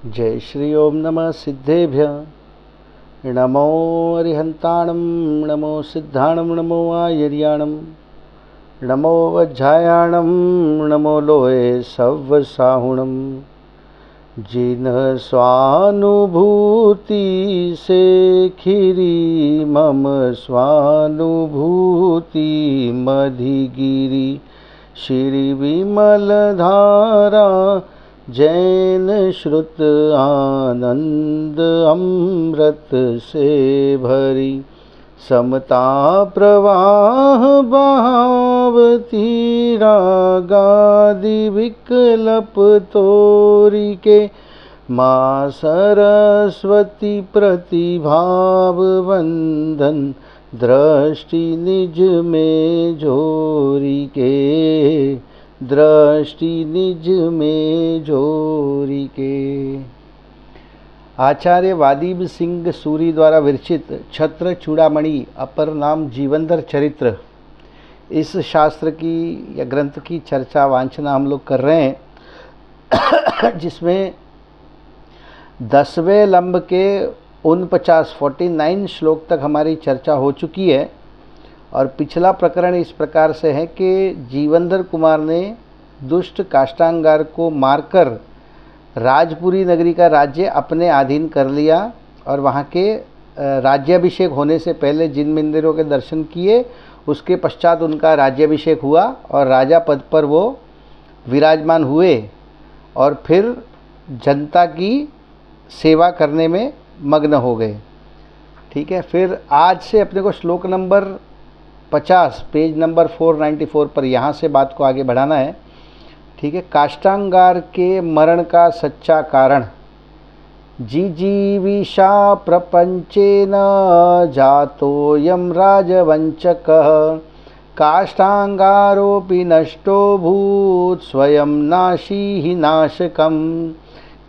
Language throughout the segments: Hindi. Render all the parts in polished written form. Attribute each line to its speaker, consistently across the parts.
Speaker 1: जय श्री ओम नमः सिद्धेभ्य नमो अरिहंताणं नमो सिद्धाणं नमो आयर्याणं नमो वज्रायाणं नमो लोहे सव्वसाहुणं जिन्ह स्वानुभूति से खिरी मम स्वानुभूति मधिगिरी श्री विमल धारा जैन श्रुत आनंद अमृत से भरी समता प्रवाह बहावती रागादि विकल्प तोरी के माँ सरस्वती प्रतिभाव वंदन दृष्टि निज में जोरी के दृष्टि निज में जोरी के। आचार्य वादीब सिंह सूरी द्वारा विरचित छत्र चूड़ामणि अपर नाम जीवंदर चरित्र, इस शास्त्र की या ग्रंथ की चर्चा वांछना हम लोग कर रहे हैं, जिसमें 10वें लंब के 49 श्लोक तक हमारी चर्चा हो चुकी है। और पिछला प्रकरण इस प्रकार से है कि जीवंदर कुमार ने दुष्ट काष्टांगार को मारकर राजपुरी नगरी का राज्य अपने अधीन कर लिया और वहाँ के राज्याभिषेक होने से पहले जिन मंदिरों के दर्शन किए, उसके पश्चात उनका राज्याभिषेक हुआ और राजा पद पर वो विराजमान हुए और फिर जनता की सेवा करने में मग्न हो गए। ठीक है, फिर आज से अपने को श्लोक नंबर 50 पेज नंबर 494 पर यहाँ से बात को आगे बढ़ाना है। ठीक है, काष्टांगार के मरण का सच्चा कारण। जिजीविषा प्रपंचेन जातोऽयं राजवंचकः काष्टांगारोऽपि नष्टो भूत् स्वयं नाशी हि नाशकम्।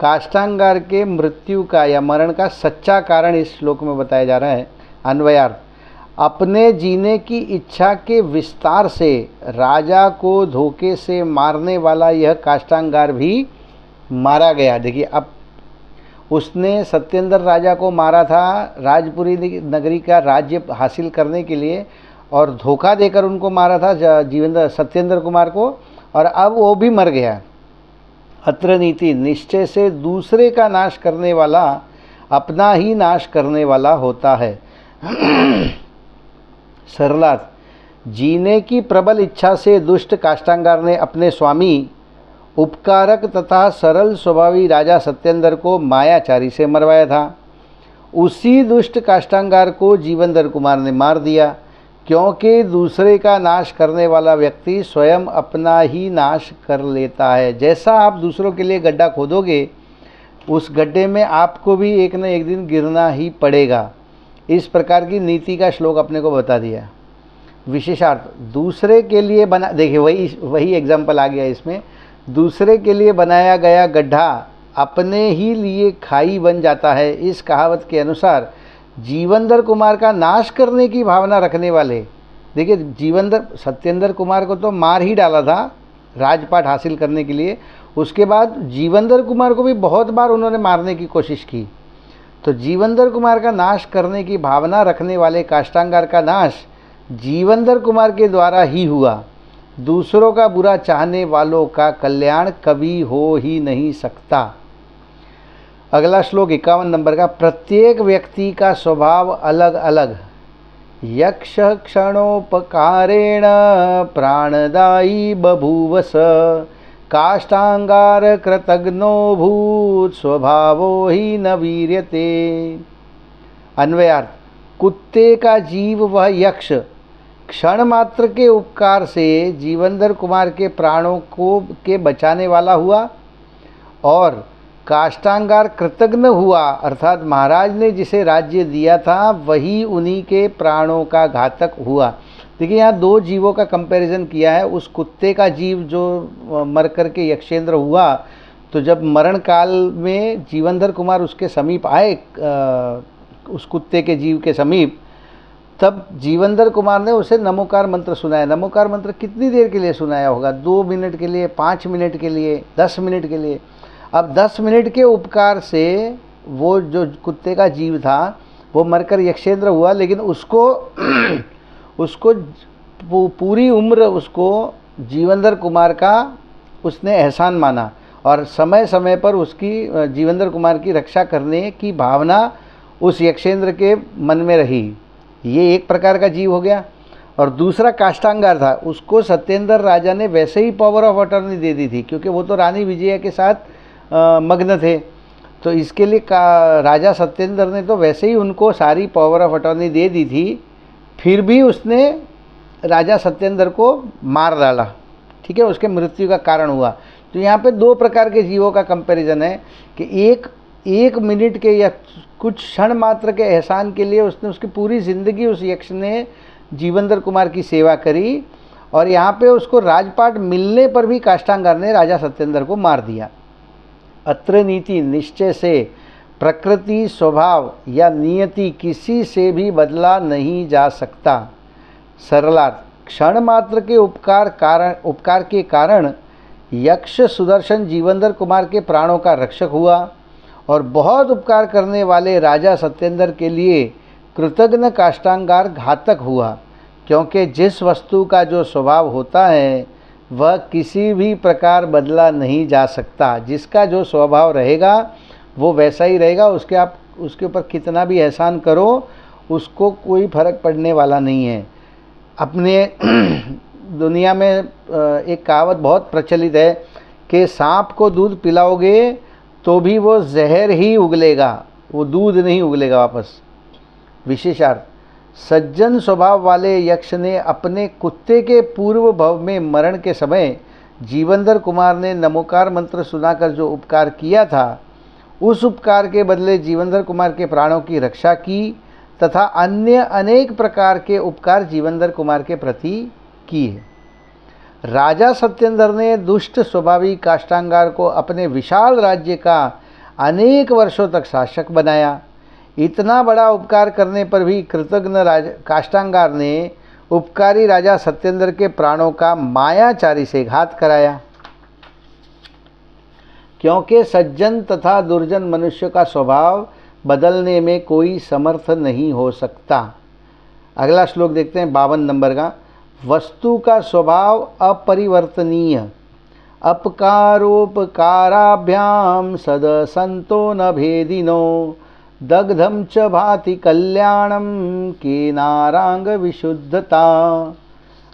Speaker 1: काष्टांगार के मृत्यु का या मरण का सच्चा कारण इस श्लोक में बताया जा रहा है। अन्वयार्थ, अपने जीने की इच्छा के विस्तार से राजा को धोखे से मारने वाला यह काष्टांगार भी मारा गया। देखिए, अब उसने सत्येंद्र राजा को मारा था राजपुरी नगरी का राज्य हासिल करने के लिए और धोखा देकर उनको मारा था सत्येंद्र कुमार को, और अब वो भी मर गया। अत्र नीति, निश्चय से दूसरे का नाश करने वाला अपना ही नाश करने वाला होता है। सरलार्थ, जीने की प्रबल इच्छा से दुष्ट काष्टांगार ने अपने स्वामी उपकारक तथा सरल स्वभावी राजा सत्येंद्र को मायाचारी से मरवाया था। उसी दुष्ट काष्टांगार को जीवंदर कुमार ने मार दिया, क्योंकि दूसरे का नाश करने वाला व्यक्ति स्वयं अपना ही नाश कर लेता है। जैसा आप दूसरों के लिए गड्ढा खोदोगे, उस गड्ढे में आपको भी एक न एक दिन गिरना ही पड़ेगा। इस प्रकार की नीति का श्लोक अपने को बता दिया। विशेषार्थ, दूसरे के लिए बना, देखिए वही एग्जाम्पल आ गया इसमें। दूसरे के लिए बनाया गया गड्ढा अपने ही लिए खाई बन जाता है। इस कहावत के अनुसार जीवंदर कुमार का नाश करने की भावना रखने वाले, देखिए सत्येंद्र कुमार को तो मार ही डाला था राजपाट हासिल करने के लिए, उसके बाद जीवंदर कुमार को भी बहुत बार उन्होंने मारने की कोशिश की। तो जीवंदर कुमार का नाश करने की भावना रखने वाले काष्टांगार का नाश जीवंदर कुमार के द्वारा ही हुआ। दूसरों का बुरा चाहने वालों का कल्याण कभी हो ही नहीं सकता। अगला श्लोक 51 नंबर का। प्रत्येक व्यक्ति का स्वभाव अलग अलग, यक्ष क्षणोपकारेण प्राणदायी बभूवस काष्टांगार कृतघ्नो भूत स्वभावो ही न वीर्यते। अन्वयार्थ, कुत्ते का जीव वह यक्ष क्षण मात्र के उपकार से जीवंदर कुमार के प्राणों को के बचाने वाला हुआ, और काष्टांगार कृतघ्न हुआ अर्थात महाराज ने जिसे राज्य दिया था वही उन्हीं के प्राणों का घातक हुआ। देखिए, यहाँ दो जीवों का कंपैरिजन किया है। उस कुत्ते का जीव जो मर कर के यक्षेंद्र हुआ, तो जब मरण काल में जीवंदर कुमार उसके समीप आए, उस कुत्ते के जीव के समीप, तब जीवंदर कुमार ने उसे नमोकार मंत्र सुनाया। नमोकार मंत्र कितनी देर के लिए सुनाया होगा? 2 मिनट के लिए, 5 मिनट के लिए, 10 मिनट के लिए। अब 10 मिनट के उपकार से वो जो कुत्ते का जीव था वो मरकर यक्षेंद्र हुआ, लेकिन उसको उसको पूरी उम्र उसको जीवेंद्र कुमार का उसने एहसान माना और समय समय पर उसकी जीवेंद्र कुमार की रक्षा करने की भावना उस यक्षेंद्र के मन में रही। ये एक प्रकार का जीव हो गया। और दूसरा काष्टांगार था, उसको सत्येंद्र राजा ने वैसे ही पावर ऑफ अटॉर्नी दे दी थी, क्योंकि वो तो रानी विजया के साथ मग्न थे। तो इसके लिए राजा सत्येंद्र ने तो वैसे ही उनको सारी पावर ऑफ अटॉर्नी दे दी थी, फिर भी उसने राजा सत्येंद्र को मार डाला। ठीक है, उसके मृत्यु का कारण हुआ। तो यहाँ पे दो प्रकार के जीवों का कंपैरिजन है कि एक मिनट के या कुछ क्षण मात्र के एहसान के लिए उसने उसकी पूरी ज़िंदगी उस यक्ष ने जीवेंद्र कुमार की सेवा करी, और यहाँ पे उसको राजपाट मिलने पर भी काष्टांगार ने राजा सत्येंद्र को मार दिया। अत्र नीति निश्चय से प्रकृति, स्वभाव या नियति किसी से भी बदला नहीं जा सकता। सरलार्थ, क्षण मात्र के उपकार के कारण यक्ष सुदर्शन जीवेंद्र कुमार के प्राणों का रक्षक हुआ, और बहुत उपकार करने वाले राजा सत्येंद्र के लिए कृतघ्न काष्टांगार घातक हुआ, क्योंकि जिस वस्तु का जो स्वभाव होता है वह किसी भी प्रकार बदला नहीं जा सकता। जिसका जो स्वभाव रहेगा वो वैसा ही रहेगा, उसके ऊपर कितना भी एहसान करो उसको कोई फर्क पड़ने वाला नहीं है। अपने दुनिया में एक कहावत बहुत प्रचलित है कि सांप को दूध पिलाओगे तो भी वो जहर ही उगलेगा, वो दूध नहीं उगलेगा वापस। विशेषार्थ, सज्जन स्वभाव वाले यक्ष ने अपने कुत्ते के पूर्व भव में मरण के समय जीवेंद्र कुमार ने नमोकार मंत्र सुनाकर जो उपकार किया था, उस उपकार के बदले जीवेंद्र कुमार के प्राणों की रक्षा की तथा अन्य अनेक प्रकार के उपकार जीवेंद्र कुमार के प्रति किए। राजा सत्येंद्र ने दुष्ट स्वभावी काष्टांगार को अपने विशाल राज्य का अनेक वर्षों तक शासक बनाया। इतना बड़ा उपकार करने पर भी कृतघ्न काष्टांगार ने उपकारी राजा सत्येंद्र के प्राणों का मायाचारी से घात कराया, क्योंकि सज्जन तथा दुर्जन मनुष्य का स्वभाव बदलने में कोई समर्थ नहीं हो सकता। अगला श्लोक देखते हैं 52 नंबर का। वस्तु का स्वभाव अपरिवर्तनीय, अपकारोपकाराभ्याम सदसंतो न भेदिनो, दग्धम च भाति कल्याणम केनारांग विशुद्धता।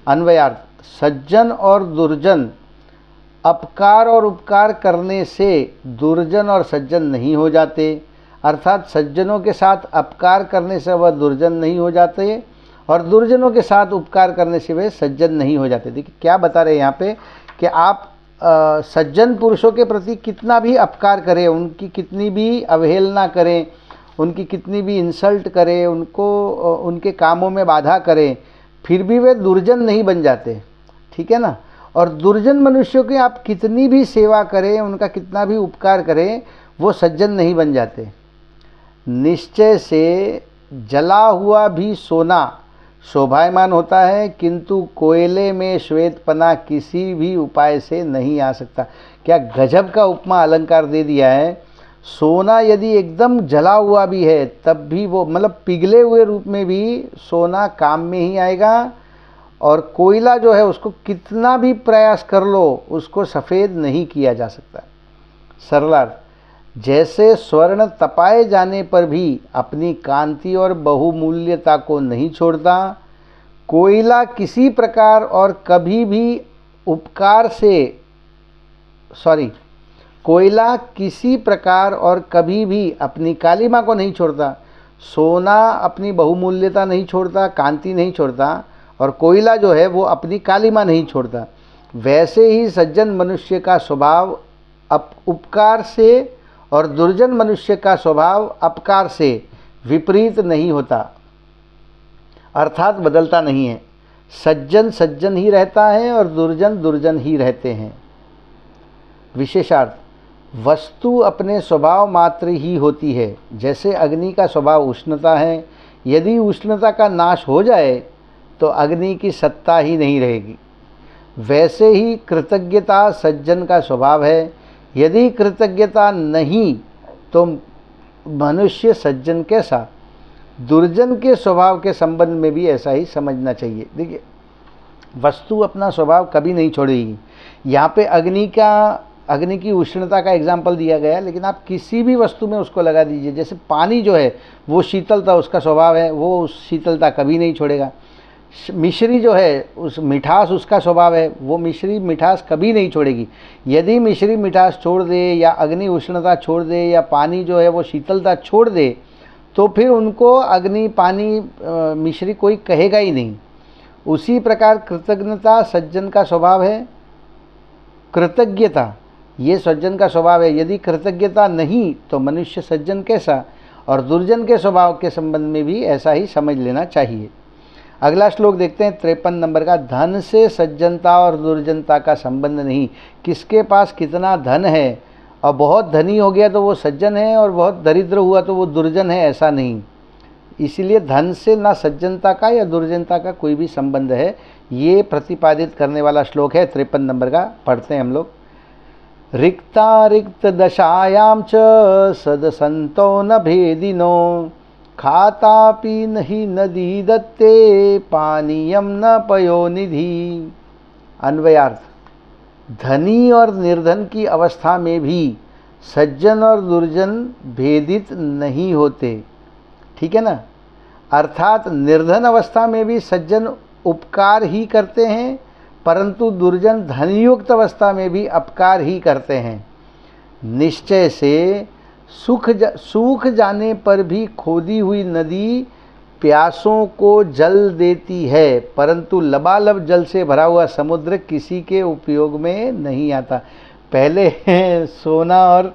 Speaker 1: अन्वयार्थ, सज्जन और दुर्जन अपकार और उपकार करने से दुर्जन और सज्जन नहीं हो जाते, अर्थात सज्जनों के साथ अपकार करने से वह दुर्जन नहीं हो जाते और दुर्जनों के साथ उपकार करने से वे सज्जन नहीं हो जाते। देखिए क्या बता रहे हैं यहाँ पे कि आप सज्जन पुरुषों के प्रति कितना भी अपकार करें, उनकी कितनी भी अवहेलना करें, उनकी कितनी भी इंसल्ट करें, उनको उनके कामों में बाधा करें, फिर भी वे दुर्जन नहीं बन जाते। ठीक है ना। और दुर्जन मनुष्यों की आप कितनी भी सेवा करें, उनका कितना भी उपकार करें, वो सज्जन नहीं बन जाते। निश्चय से जला हुआ भी सोना शोभायमान होता है, किंतु कोयले में श्वेतपना किसी भी उपाय से नहीं आ सकता। क्या गजब का उपमा अलंकार दे दिया है। सोना यदि एकदम जला हुआ भी है तब भी वो मतलब पिघले हुए रूप में भी सोना काम में ही आएगा, और कोयला जो है उसको कितना भी प्रयास कर लो उसको सफ़ेद नहीं किया जा सकता। सरलार्थ, जैसे स्वर्ण तपाए जाने पर भी अपनी कांति और बहुमूल्यता को नहीं छोड़ता, कोयला किसी प्रकार और कभी भी उपकार से कोयला किसी प्रकार और कभी भी अपनी कालिमा को नहीं छोड़ता। सोना अपनी बहुमूल्यता नहीं छोड़ता, कांति नहीं छोड़ता, और कोयला जो है वो अपनी कालिमा नहीं छोड़ता। वैसे ही सज्जन मनुष्य का स्वभाव उपकार से और दुर्जन मनुष्य का स्वभाव अपकार से विपरीत नहीं होता, अर्थात बदलता नहीं है। सज्जन सज्जन ही रहता है और दुर्जन दुर्जन ही रहते हैं। विशेषार्थ, वस्तु अपने स्वभाव मात्र ही होती है। जैसे अग्नि का स्वभाव उष्णता है, यदि उष्णता का नाश हो जाए तो अग्नि की सत्ता ही नहीं रहेगी। वैसे ही कृतज्ञता सज्जन का स्वभाव है, यदि कृतज्ञता नहीं तो मनुष्य सज्जन कैसा। दुर्जन के स्वभाव के संबंध में भी ऐसा ही समझना चाहिए। देखिए, वस्तु अपना स्वभाव कभी नहीं छोड़ेगी। यहाँ पे अग्नि की उष्णता का एग्जाम्पल दिया गया, लेकिन आप किसी भी वस्तु में उसको लगा दीजिए। जैसे पानी जो है वो शीतलता उसका स्वभाव है, वो उस शीतलता कभी नहीं छोड़ेगा। मिश्री जो है उस मिठास उसका स्वभाव है, वो मिश्री मिठास कभी नहीं छोड़ेगी। यदि मिश्री मिठास छोड़ दे या अग्नि उष्णता छोड़ दे या पानी जो है वो शीतलता छोड़ दे तो फिर उनको अग्नि पानी मिश्री कोई कहेगा ही नहीं। उसी प्रकार कृतज्ञता सज्जन का स्वभाव है, कृतज्ञता ये सज्जन का स्वभाव है। यदि कृतज्ञता नहीं तो मनुष्य सज्जन कैसा। और दुर्जन के स्वभाव के संबंध में भी ऐसा ही समझ लेना चाहिए। अगला श्लोक देखते हैं 53 नंबर का। धन से सज्जनता और दुर्जनता का संबंध नहीं। किसके पास कितना धन है और बहुत धनी हो गया तो वो सज्जन है और बहुत दरिद्र हुआ तो वो दुर्जन है, ऐसा नहीं। इसलिए धन से ना सज्जनता का या दुर्जनता का कोई भी संबंध है, ये प्रतिपादित करने वाला श्लोक है 53 नंबर का। पढ़ते हैं हम लोग। रिक्ता रिक्त दशायां च सदसंतो न भेदिनो खातापि नहीं नदी दत्ते पानीयम न पयोनिधि। अन्वयार्थ, धनी और निर्धन की अवस्था में भी सज्जन और दुर्जन भेदित नहीं होते, ठीक है ना। अर्थात निर्धन अवस्था में भी सज्जन उपकार ही करते हैं, परंतु दुर्जन धनयुक्त अवस्था में भी अपकार ही करते हैं। निश्चय से सूख जाने पर भी खोदी हुई नदी प्यासों को जल देती है, परंतु लबालब जल से भरा हुआ समुद्र किसी के उपयोग में नहीं आता। पहले सोना और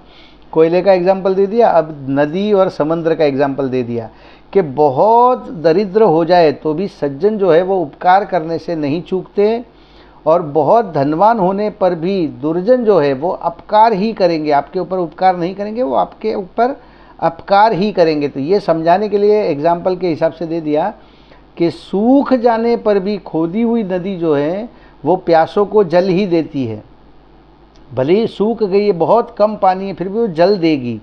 Speaker 1: कोयले का एग्जाम्पल दे दिया, अब नदी और समुद्र का एग्जाम्पल दे दिया कि बहुत दरिद्र हो जाए तो भी सज्जन जो है वो उपकार करने से नहीं चूकते, और बहुत धनवान होने पर भी दुर्जन जो है वो अपकार ही करेंगे, आपके ऊपर उपकार नहीं करेंगे, वो आपके ऊपर अपकार ही करेंगे। तो ये समझाने के लिए एग्जाम्पल के हिसाब से दे दिया कि सूख जाने पर भी खोदी हुई नदी जो है वो प्यासों को जल ही देती है। भले ही सूख गई है, बहुत कम पानी है, फिर भी वो जल देगी,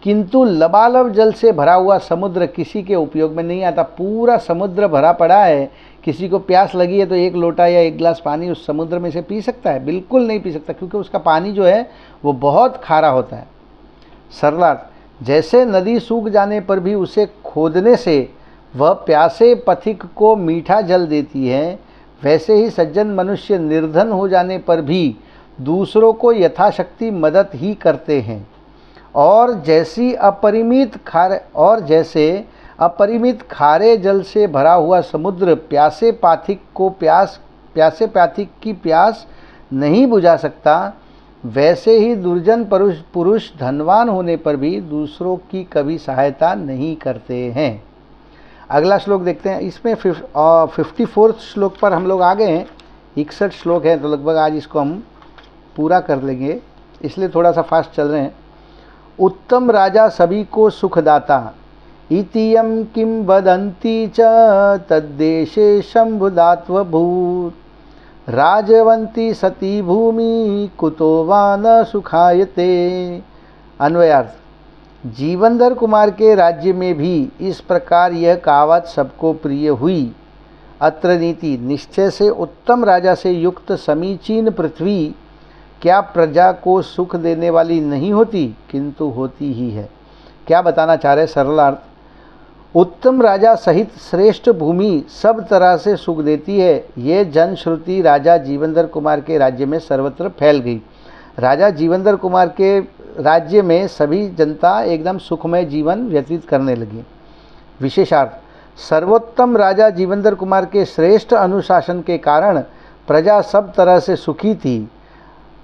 Speaker 1: किंतु लबालब जल से भरा हुआ समुद्र किसी के उपयोग में नहीं आता। पूरा समुद्र भरा पड़ा है, किसी को प्यास लगी है तो एक लोटा या एक गिलास पानी उस समुद्र में से पी सकता है? बिल्कुल नहीं पी सकता, क्योंकि उसका पानी जो है वो बहुत खारा होता है। सरलार्थ, जैसे नदी सूख जाने पर भी उसे खोदने से वह प्यासे पथिक को मीठा जल देती है, वैसे ही सज्जन मनुष्य निर्धन हो जाने पर भी दूसरों को यथाशक्ति मदद ही करते हैं। और जैसे अपरिमित खारे जल से भरा हुआ समुद्र प्यासे पाथिक की प्यास नहीं बुझा सकता, वैसे ही दुर्जन पुरुष धनवान होने पर भी दूसरों की कभी सहायता नहीं करते हैं। अगला श्लोक देखते हैं। इसमें 54 श्लोक पर हम लोग आ गए हैं। 61 श्लोक है, तो लगभग आज इसको हम पूरा कर लेंगे, इसलिए थोड़ा सा फास्ट चल रहे हैं। उत्तम राजा सभी को सुखदाता इतियम किम वदन्ति च तद्देशे शंभुदात्वभूत राजवंती सती भूमि कुतो वा न सुखायते। अन्वयार्थ, जीवनधर कुमार के राज्य में भी इस प्रकार यह कहावत सबको प्रिय हुई। अत्र नीति, निश्चय से उत्तम राजा से युक्त समीचीन पृथ्वी क्या प्रजा को सुख देने वाली नहीं होती, किंतु होती ही है। क्या बताना चाह रहे? सरलार्थ, उत्तम राजा सहित श्रेष्ठ भूमि सब तरह से सुख देती है। ये जनश्रुति राजा जीवनधर कुमार के राज्य में सर्वत्र फैल गई। राजा जीवनधर कुमार के राज्य में सभी जनता एकदम सुखमय जीवन व्यतीत करने लगी। विशेषार्थ, सर्वोत्तम राजा जीवनधर कुमार के श्रेष्ठ अनुशासन के कारण प्रजा सब तरह से सुखी थी।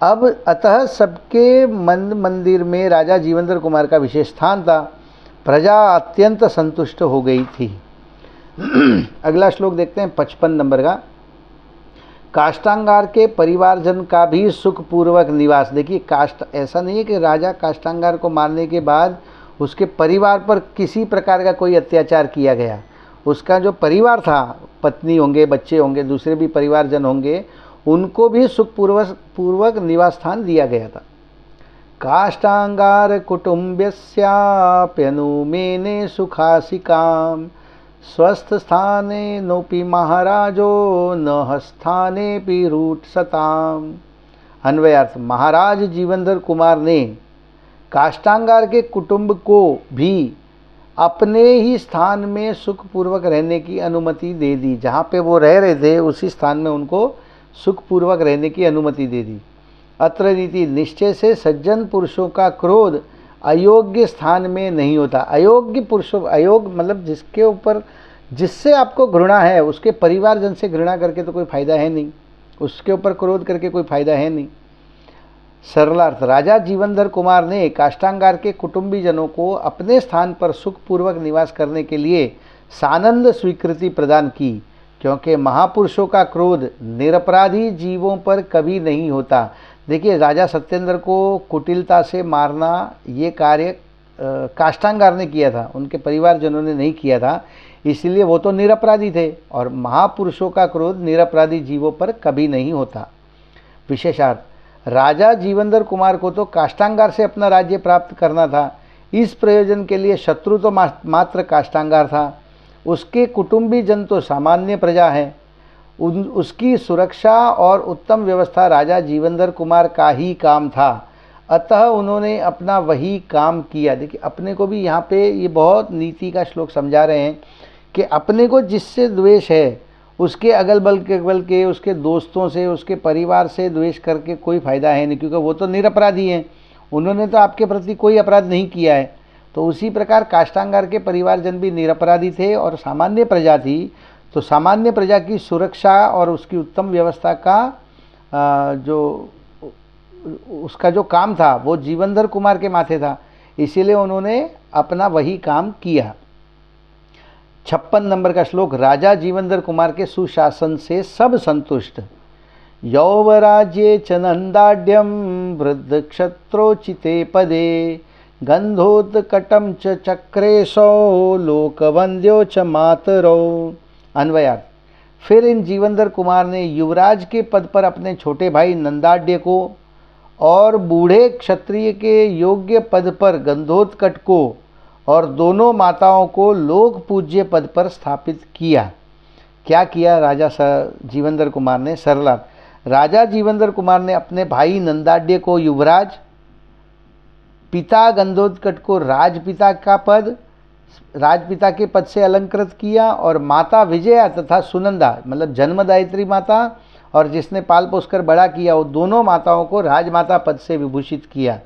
Speaker 1: अब अतः सबके मंदिर में राजा जीवनधर कुमार का विशेष स्थान था। प्रजा अत्यंत संतुष्ट हो गई थी। अगला श्लोक देखते हैं 55 नंबर का। काष्टांगार के परिवारजन का भी सुखपूर्वक निवास। देखिए, काष्ट ऐसा नहीं है कि राजा काष्टांगार को मारने के बाद उसके परिवार पर किसी प्रकार का कोई अत्याचार किया गया। उसका जो परिवार था, पत्नी होंगे, बच्चे होंगे, दूसरे भी परिवारजन होंगे, उनको भी सुखपूर्वक निवास स्थान दिया गया था। काष्ठांगार कुटुंब्यस्याप्यनुमेने सुखासिकाम स्वस्थ स्थाने नोपि महाराजो न स्थाने रूट सताम। अन्वयार्थ, महाराज जीवनधर कुमार ने काष्ठांगार के कुटुंब को भी अपने ही स्थान में सुखपूर्वक रहने की अनुमति दे दी। जहाँ पे वो रह रहे थे उसी स्थान में उनको सुखपूर्वक रहने की अनुमति दे दी। अत्र नीति, निश्चय से सज्जन पुरुषों का क्रोध अयोग्य स्थान में नहीं होता। अयोग्य पुरुषों, अयोग मतलब जिसके ऊपर, जिससे आपको घृणा है उसके परिवारजन से घृणा करके तो कोई फायदा है नहीं, उसके ऊपर क्रोध करके कोई फायदा है नहीं। सरलार्थ, राजा जीवनधर कुमार ने काष्ठांगार के कुटुंबीजनों को अपने स्थान पर सुखपूर्वक निवास करने के लिए सानंद स्वीकृति प्रदान की, क्योंकि महापुरुषों का क्रोध निरपराधी जीवों पर कभी नहीं होता। देखिए, राजा सत्येंद्र को कुटिलता से मारना ये कार्य काष्ठांगार ने किया था, उनके परिवारजनों ने नहीं किया था, इसलिए वो तो निरपराधी थे, और महापुरुषों का क्रोध निरपराधी जीवों पर कभी नहीं होता। विशेषार्थ, राजा जीवनधर कुमार को तो काष्ठांगार से अपना राज्य प्राप्त करना था। इस प्रयोजन के लिए शत्रु तो मात्र काष्ठांगार था, उसके कुटुंबी जन तो सामान्य प्रजा है। उसकी सुरक्षा और उत्तम व्यवस्था राजा जीवनधर कुमार का ही काम था, अतः उन्होंने अपना वही काम किया। देखिए, अपने को भी यहाँ पे ये बहुत नीति का श्लोक समझा रहे हैं कि अपने को जिससे द्वेष है उसके अगल बगल के उसके दोस्तों से, उसके परिवार से द्वेष करके कोई फ़ायदा है नहीं, क्योंकि वो तो निरपराधी हैं, उन्होंने तो आपके प्रति कोई अपराध नहीं किया है। तो उसी प्रकार काष्ठांगार के परिवारजन भी निरपराधी थे और सामान्य प्रजा थी, तो सामान्य प्रजा की सुरक्षा और उसकी उत्तम व्यवस्था का उसका जो काम था वो जीवनधर कुमार के माथे था, इसीलिए उन्होंने अपना वही काम किया। 56 नंबर का श्लोक, राजा जीवनधर कुमार के सुशासन से सब संतुष्ट। यौवराज्ये च नंदाढ्यम वृद्ध क्षत्रोचिते पदे गंधोत्कटम च चक्रेशो लोकवंद्यो च मातरो। अन्वयार्थ, फिर इन जीवनधर कुमार ने युवराज के पद पर अपने छोटे भाई नंदाढ्य को और बूढ़े क्षत्रिय के योग्य पद पर गंधोत्कट को और दोनों माताओं को लोक पूज्य पद पर स्थापित किया। क्या किया राजा जीवनधर कुमार ने? सरला, राजा जीवनधर कुमार ने अपने भाई नंदाढ्य को युवराज, पिता गंधोत्कट को राजपिता के पद से अलंकृत किया, और माता विजया तथा सुनंदा मतलब जन्मदायित्री माता और जिसने पाल पोस कर बड़ा किया, वो दोनों माताओं को राजमाता पद से विभूषित किया।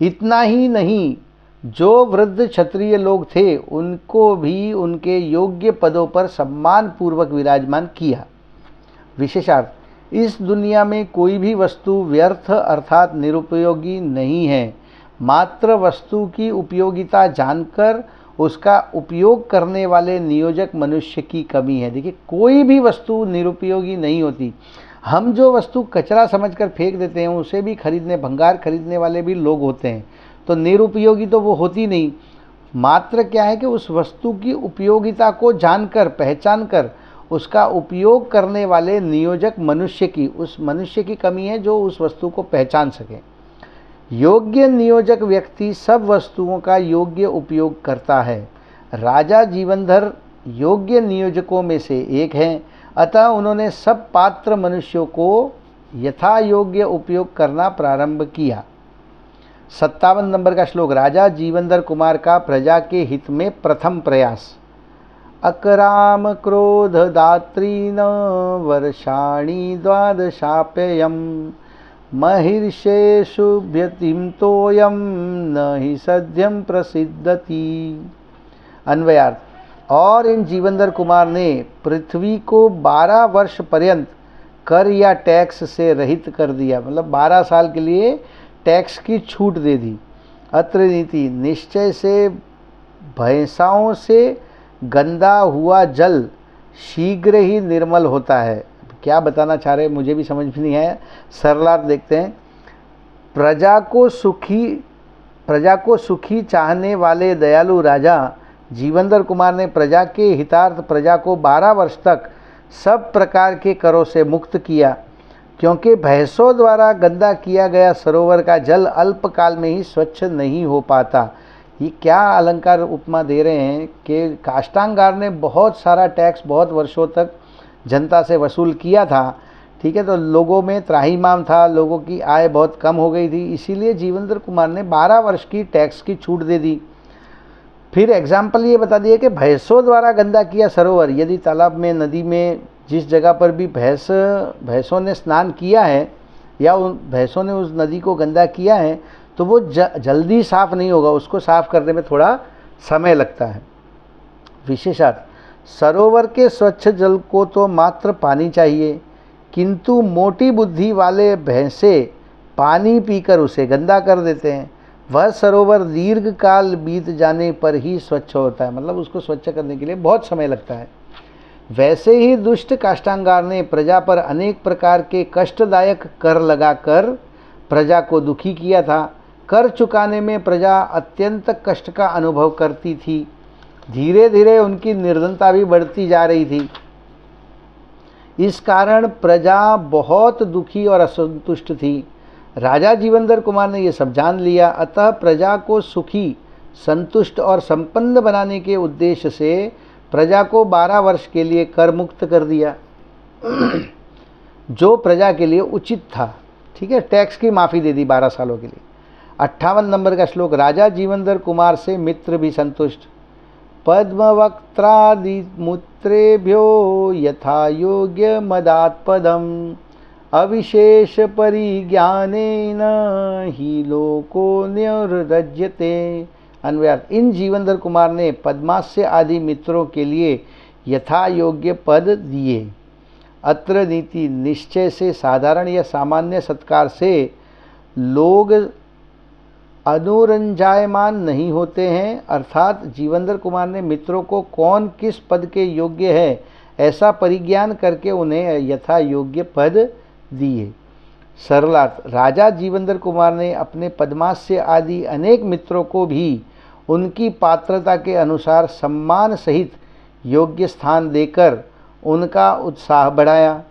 Speaker 1: इतना ही नहीं, जो वृद्ध क्षत्रिय लोग थे उनको भी उनके योग्य पदों पर सम्मान पूर्वक विराजमान किया। विशेषार्थ, इस दुनिया में कोई भी वस्तु व्यर्थ अर्थात निरुपयोगी नहीं है, मात्र वस्तु की उपयोगिता जानकर उसका उपयोग करने वाले नियोजक मनुष्य की कमी है। देखिए, कोई भी वस्तु निरुपयोगी नहीं होती। हम जो वस्तु कचरा समझकर फेंक देते हैं उसे भी भंगार खरीदने वाले भी लोग होते हैं, तो निरुपयोगी तो वो होती नहीं। मात्र क्या है कि उस वस्तु की उपयोगिता को जानकर, पहचान कर उसका उपयोग करने वाले नियोजक मनुष्य की कमी है जो उस वस्तु को पहचान सके। योग्य नियोजक व्यक्ति सब वस्तुओं का योग्य उपयोग करता है। राजा जीवनधर योग्य नियोजकों में से एक हैं, अतः उन्होंने सब पात्र मनुष्यों को यथा योग्य उपयोग करना प्रारंभ किया। 57 नंबर का श्लोक, राजा जीवनधर कुमार का प्रजा के हित में प्रथम प्रयास। अकराम क्रोध दात्रीन वर्षाणि द्वादशाप्ययम् महिर्षेषु व्यतिम तोयम न ही सद्यम प्रसिद्धति। अन्वयार्थ, और इन जीवनधर कुमार ने पृथ्वी को 12 वर्ष पर्यंत कर या टैक्स से रहित कर दिया, मतलब 12 साल के लिए टैक्स की छूट दे दी। अत्र नीति, निश्चय से भैंसाओं से गंदा हुआ जल शीघ्र ही निर्मल होता है। क्या बताना चाह रहे मुझे भी समझ में नहीं आया, सरलार्थ देखते हैं। प्रजा को सुखी चाहने वाले दयालु राजा जीवनधर कुमार ने प्रजा के हितार्थ प्रजा को 12 वर्ष तक सब प्रकार के करों से मुक्त किया। क्योंकि भैंसों द्वारा गंदा किया गया सरोवर का जल अल्पकाल में ही स्वच्छ नहीं हो पाता। ये क्या अलंकार उपमा दे रहे हैं कि काष्टांगार ने बहुत सारा टैक्स बहुत वर्षों तक जनता से वसूल किया था, ठीक है, तो लोगों में त्राहिमाम था, लोगों की आय बहुत कम हो गई थी, इसीलिए जीवेंद्र कुमार ने 12 वर्ष की टैक्स की छूट दे दी। फिर एग्जाम्पल ये बता दिया कि भैंसों द्वारा गंदा किया सरोवर, यदि तालाब में, नदी में, जिस जगह पर भी भैंसों ने स्नान किया है या उन भैंसों ने उस नदी को गंदा किया है, तो वो जल्दी साफ़ नहीं होगा, उसको साफ़ करने में थोड़ा समय लगता है। विशेषार्थ, सरोवर के स्वच्छ जल को तो मात्र पानी चाहिए, किंतु मोटी बुद्धि वाले भैंसे पानी पीकर उसे गंदा कर देते हैं। वह सरोवर दीर्घ काल बीत जाने पर ही स्वच्छ होता है, मतलब उसको स्वच्छ करने के लिए बहुत समय लगता है। वैसे ही दुष्ट काष्टांगार ने प्रजा पर अनेक प्रकार के कष्टदायक कर लगाकर प्रजा को दुखी किया था। कर चुकाने में प्रजा अत्यंत कष्ट का अनुभव करती थी। धीरे धीरे उनकी निर्धनता भी बढ़ती जा रही थी। इस कारण प्रजा बहुत दुखी और असंतुष्ट थी। राजा जीवेंद्र कुमार ने यह सब जान लिया, अतः प्रजा को सुखी, संतुष्ट और संपन्न बनाने के उद्देश्य से प्रजा को 12 वर्ष के लिए कर मुक्त कर दिया, जो प्रजा के लिए उचित था। ठीक है, टैक्स की माफ़ी दे दी 12 सालों के लिए। 58 नंबर का श्लोक, राजा जीवेंद्र कुमार से मित्र भी संतुष्ट। पद्मवक्त्रादिमुत्रेभ्यो यथा योग्य मदात्पदम अविशेष परिज्ञानेन ही लोको निर्रज्यते। अन्वयार्थ, इन जीवेंद्र कुमार ने पद्मास्य आदि मित्रों के लिए यथा योग्य पद दिए। अत्र नीति निश्चय से साधारण या सामान्य सत्कार से लोग अनुरंजायमान नहीं होते हैं, अर्थात जीवेंद्र कुमार ने मित्रों को कौन किस पद के योग्य है ऐसा परिज्ञान करके उन्हें यथा योग्य पद दिए। सरलार्थ, राजा जीवेंद्र कुमार ने अपने पद्मास्य आदि अनेक मित्रों को भी उनकी पात्रता के अनुसार सम्मान सहित योग्य स्थान देकर उनका उत्साह बढ़ाया,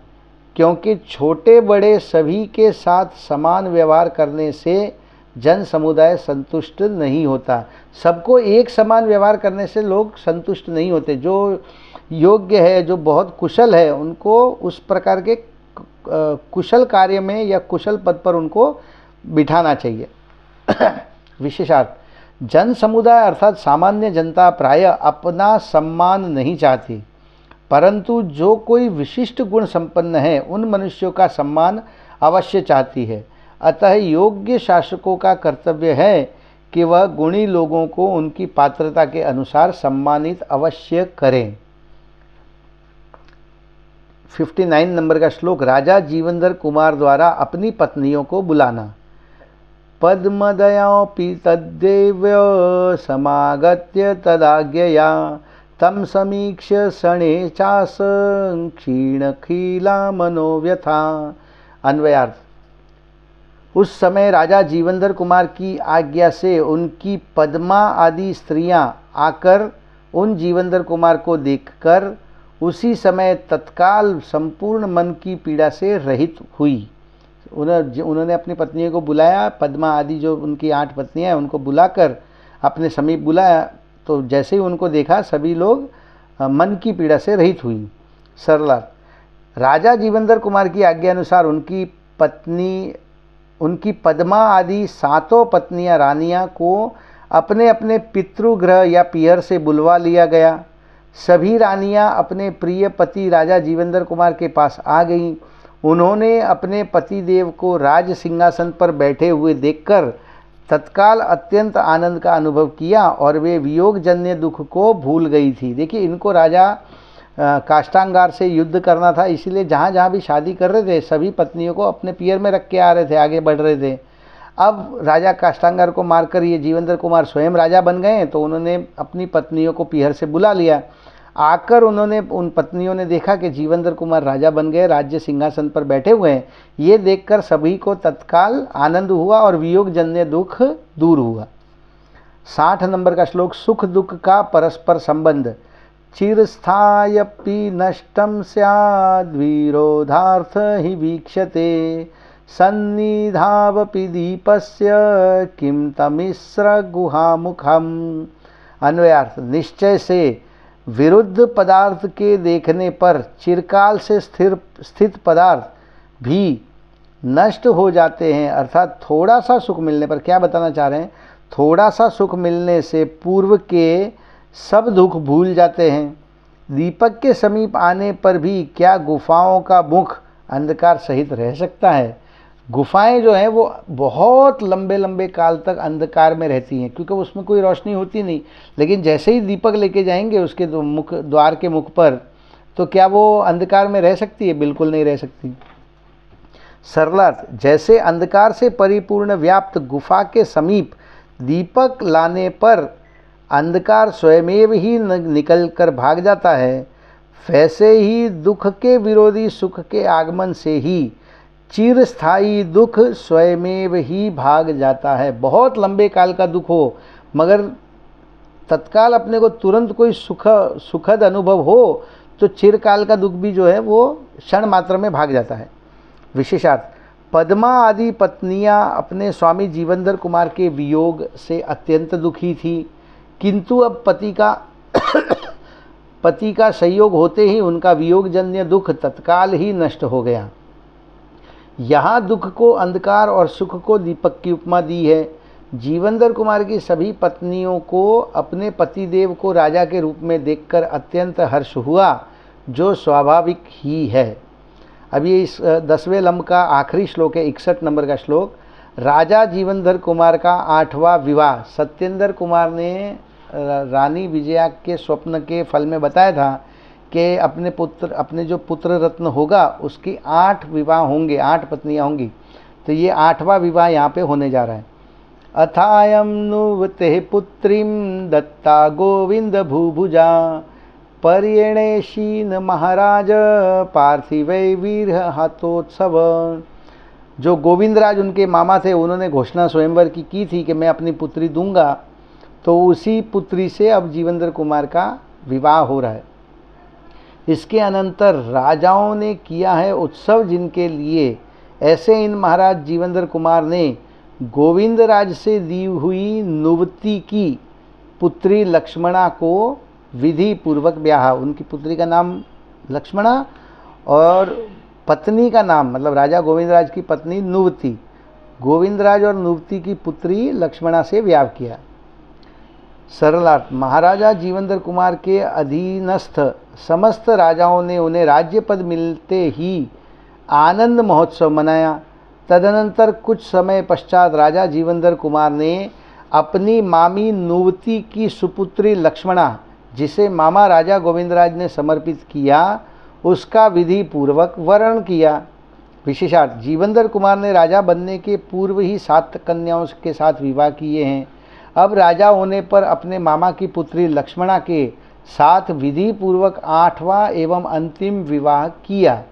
Speaker 1: क्योंकि छोटे बड़े सभी के साथ समान व्यवहार करने से जन समुदाय संतुष्ट नहीं होता। सबको एक समान व्यवहार करने से लोग संतुष्ट नहीं होते। जो योग्य है, जो बहुत कुशल है, उनको उस प्रकार के कुशल कार्य में या कुशल पद पर उनको बिठाना चाहिए। विशेषार्थ, जन समुदाय अर्थात सामान्य जनता प्रायः अपना सम्मान नहीं चाहती, परंतु जो कोई विशिष्ट गुण संपन्न है उन मनुष्यों का सम्मान अवश्य चाहती है। अतः योग्य शासकों का कर्तव्य है कि वह गुणी लोगों को उनकी पात्रता के अनुसार सम्मानित अवश्य करें। 59 नंबर का श्लोक, राजा जीवेंद्र कुमार द्वारा अपनी पत्नियों को बुलाना। पद्मदयोऽपि तद्देव्य समागत्य तदाज्ञया तम समीक्ष्य शणे चास क्षीणखीला मनोव्यथा। अन्वयार्थ, उस समय राजा जीवेंद्र कुमार की आज्ञा से उनकी पद्मा आदि स्त्रियां आकर उन जीवेंद्र कुमार को देखकर उसी समय तत्काल संपूर्ण मन की पीड़ा से रहित हुई। उन्होंने अपनी पत्नियों को बुलाया, पद्मा आदि जो उनकी 8 पत्नियां हैं उनको बुलाकर अपने समीप बुलाया, तो जैसे ही उनको देखा सभी लोग मन की पीड़ा से रहित हुई। सरला, राजा जीवेंद्र कुमार की आज्ञा अनुसार उनकी पद्मा आदि 7 पत्नियां रानियां को अपने अपने पितृगृह या पियर से बुलवा लिया गया। सभी रानियां अपने प्रिय पति राजा जीवेंद्र कुमार के पास आ गईं। उन्होंने अपने पति देव को राज सिंहासन पर बैठे हुए देखकर तत्काल अत्यंत आनंद का अनुभव किया और वे वियोगजन्य दुख को भूल गई थी। देखिए, इनको राजा काष्टांगार से युद्ध करना था, इसीलिए जहाँ जहाँ भी शादी कर रहे थे सभी पत्नियों को अपने पियर में रख के आ रहे थे, आगे बढ़ रहे थे। अब राजा काष्टांगार को मारकर ये जीवेंद्र कुमार स्वयं राजा बन गए, तो उन्होंने अपनी पत्नियों को पियर से बुला लिया। आकर उन पत्नियों ने देखा कि जीवेंद्र कुमार राजा बन गए, राज्य सिंहासन पर बैठे हुए हैं। ये देखकर सभी को तत्काल आनंद हुआ और वियोगजन्य दुख दूर हुआ। 60 नंबर का श्लोक, सुख दुख का परस्पर संबंध। चिरस्थायपि नष्टं स्याद्विरोधार्थ हि वीक्ष्यते सन्निधावपि दीपस्य किं तमिस्र गुहामुखम। अन्वयार्थ, निश्चय से विरुद्ध पदार्थ के देखने पर चिरकाल से स्थित पदार्थ भी नष्ट हो जाते हैं। अर्थात थोड़ा सा सुख मिलने पर, क्या बताना चाह रहे हैं, थोड़ा सा सुख मिलने से पूर्व के सब दुख भूल जाते हैं। दीपक के समीप आने पर भी क्या गुफाओं का मुख अंधकार सहित रह सकता है। गुफाएं जो हैं वो बहुत लंबे लंबे काल तक अंधकार में रहती हैं, क्योंकि उसमें कोई रोशनी होती नहीं। लेकिन जैसे ही दीपक लेके जाएंगे उसके द्वार के मुख पर, तो क्या वो अंधकार में रह सकती है? बिल्कुल नहीं रह सकती। सरलार्थ, जैसे अंधकार से परिपूर्ण व्याप्त गुफा के समीप दीपक लाने पर अंधकार स्वयमेव ही निकल कर भाग जाता है, वैसे ही दुख के विरोधी सुख के आगमन से ही चिरस्थायी दुख स्वयमेव ही भाग जाता है। बहुत लंबे काल का दुख हो, मगर तत्काल अपने को तुरंत कोई सुखद अनुभव हो, तो चिरकाल का दुख भी जो है वो क्षण मात्र में भाग जाता है। विशेषार्थ, पद्मा आदि पत्नियां अपने स्वामी जीवनधर कुमार के वियोग से अत्यंत दुखी थी, किंतु अब पति का संयोग होते ही उनका वियोगजन्य दुख तत्काल ही नष्ट हो गया। यहाँ दुख को अंधकार और सुख को दीपक की उपमा दी है। जीवनधर कुमार की सभी पत्नियों को अपने पतिदेव को राजा के रूप में देखकर अत्यंत हर्ष हुआ, जो स्वाभाविक ही है। अब ये इस 10वें लंब का आखिरी श्लोक है, 61 नंबर का श्लोक। राजा जीवनधर कुमार का 8वां विवाह सत्येंद्र कुमार ने रानी विजया के स्वप्न के फल में बताया था कि अपने जो पुत्र रत्न होगा उसकी 8 विवाह होंगे, 8 पत्नियां होंगी। तो ये 8वां विवाह यहाँ पे होने जा रहा है। अथायम नुवते पुत्रीम दत्ता गोविंद भूभुजा पर्यणेशीन महाराज पार्थिवै वीर हाथोत्सव। जो गोविंदराज उनके मामा थे, उन्होंने घोषणा स्वयंवर की थी कि मैं अपनी पुत्री दूंगा, तो उसी पुत्री से अब जीवनधर कुमार का विवाह हो रहा है। इसके अनंतर राजाओं ने किया है उत्सव जिनके लिए, ऐसे इन महाराज जीवनधर कुमार ने गोविंदराज से दी हुई नुवती की पुत्री लक्ष्मणा को विधि पूर्वक ब्याह। उनकी पुत्री का नाम लक्ष्मणा और पत्नी का नाम, मतलब राजा गोविंदराज की पत्नी नुवती, गोविंदराज और नुवती की पुत्री लक्ष्मणा से ब्याह किया। सरलार्थ, महाराजा जीवनधर कुमार के अधीनस्थ समस्त राजाओं ने उन्हें राज्य पद मिलते ही आनंद महोत्सव मनाया। तदनंतर कुछ समय पश्चात राजा जीवनधर कुमार ने अपनी मामी नुवती की सुपुत्री लक्ष्मणा, जिसे मामा राजा गोविंदराज ने समर्पित किया, उसका विधि पूर्वक वरण किया। विशेषार्थ, जीवनधर कुमार ने राजा बनने के पूर्व ही 7 कन्याओं के साथ विवाह किए हैं। अब राजा होने पर अपने मामा की पुत्री लक्ष्मणा के साथ विधि पूर्वक 8वां एवं अंतिम विवाह किया।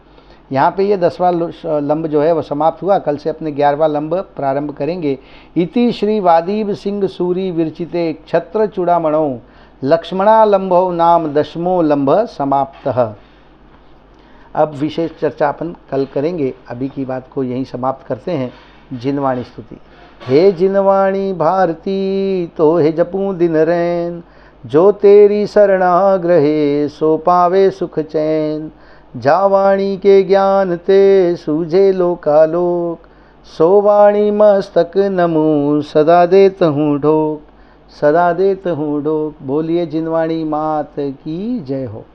Speaker 1: यहाँ पे ये 10वां लंब जो है वो समाप्त हुआ। कल से अपने 11वां लंब प्रारंभ करेंगे। इति श्री वादीव सिंह सूरी विरचिते क्षत्र चूड़ामणौ लक्ष्मणा लंभो नाम 10वां लंब समाप्तः। अब विशेष चर्चा अपन कल करेंगे। अभी की बात को यहीं समाप्त करते हैं। जिनवाणी स्तुति। हे जिनवाणी भारती तो हे जपूं दिन रैन, जो तेरी शरणाग्रहे सो पावे सुख चैन। जावाणी के ज्ञान ते सूझे लोकालोक, सो वाणी मस्तक नमूं सदा देत हूँ ढोक, सदा देत हूँ ढोक। बोलिए जिनवाणी मात की जय हो।